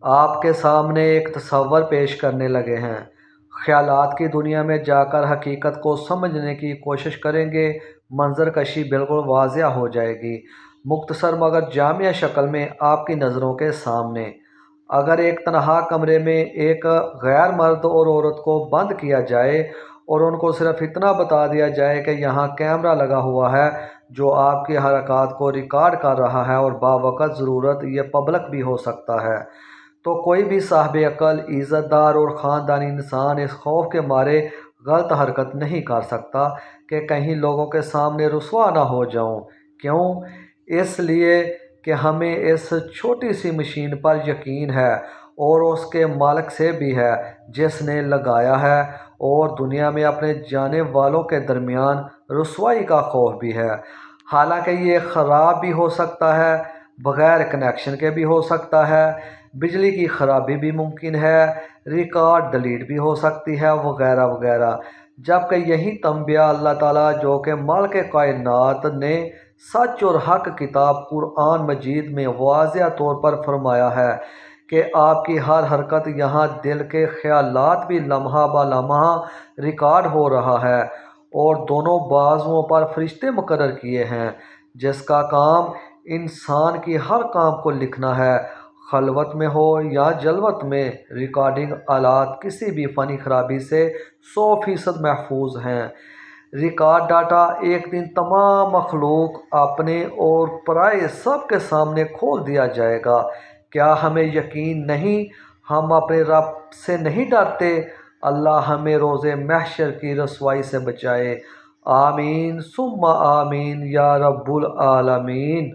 آپ کے سامنے ایک تصور پیش کرنے لگے ہیں۔ خیالات کی دنیا میں جا کر حقیقت کو سمجھنے کی کوشش کریں گے، منظر کشی بالکل واضح ہو جائے گی، مختصر مگر جامع شکل میں آپ کی نظروں کے سامنے۔ اگر ایک تنہا کمرے میں ایک غیر مرد اور عورت کو بند کیا جائے اور ان کو صرف اتنا بتا دیا جائے کہ یہاں کیمرہ لگا ہوا ہے جو آپ کی حرکات کو ریکارڈ کر رہا ہے اور باوقت ضرورت یہ پبلک بھی ہو سکتا ہے، تو کوئی بھی صاحب عقل، عزت دار اور خاندانی انسان اس خوف کے مارے غلط حرکت نہیں کر سکتا کہ کہیں لوگوں کے سامنے رسوا نہ ہو جاؤں۔ کیوں؟ اس لیے کہ ہمیں اس چھوٹی سی مشین پر یقین ہے اور اس کے مالک سے بھی ہے جس نے لگایا ہے، اور دنیا میں اپنے جانے والوں کے درمیان رسوائی کا خوف بھی ہے۔ حالانکہ یہ خراب بھی ہو سکتا ہے، بغیر کنیکشن کے بھی ہو سکتا ہے، بجلی کی خرابی بھی ممکن ہے، ریکارڈ ڈیلیٹ بھی ہو سکتی ہے، وغیرہ وغیرہ۔ جبکہ یہی تنبیہ اللہ تعالیٰ جو کہ مالک کائنات نے سچ اور حق کتاب قرآن مجید میں واضح طور پر فرمایا ہے کہ آپ کی ہر حرکت، یہاں دل کے خیالات بھی لمحہ بہ لمحہ ریکارڈ ہو رہا ہے، اور دونوں بازوؤں پر فرشتے مقرر کیے ہیں جس کا کام انسان کی ہر کام کو لکھنا ہے، خلوت میں ہو یا جلوت میں۔ ریکارڈنگ آلات کسی بھی فنی خرابی سے 100% محفوظ ہیں۔ ریکارڈ ڈاٹا ایک دن تمام مخلوق، اپنے اور پرائے، سب کے سامنے کھول دیا جائے گا۔ کیا ہمیں یقین نہیں؟ ہم اپنے رب سے نہیں ڈرتے؟ اللہ ہمیں روز محشر کی رسوائی سے بچائے۔ آمین ثم آمین یا رب العالمین۔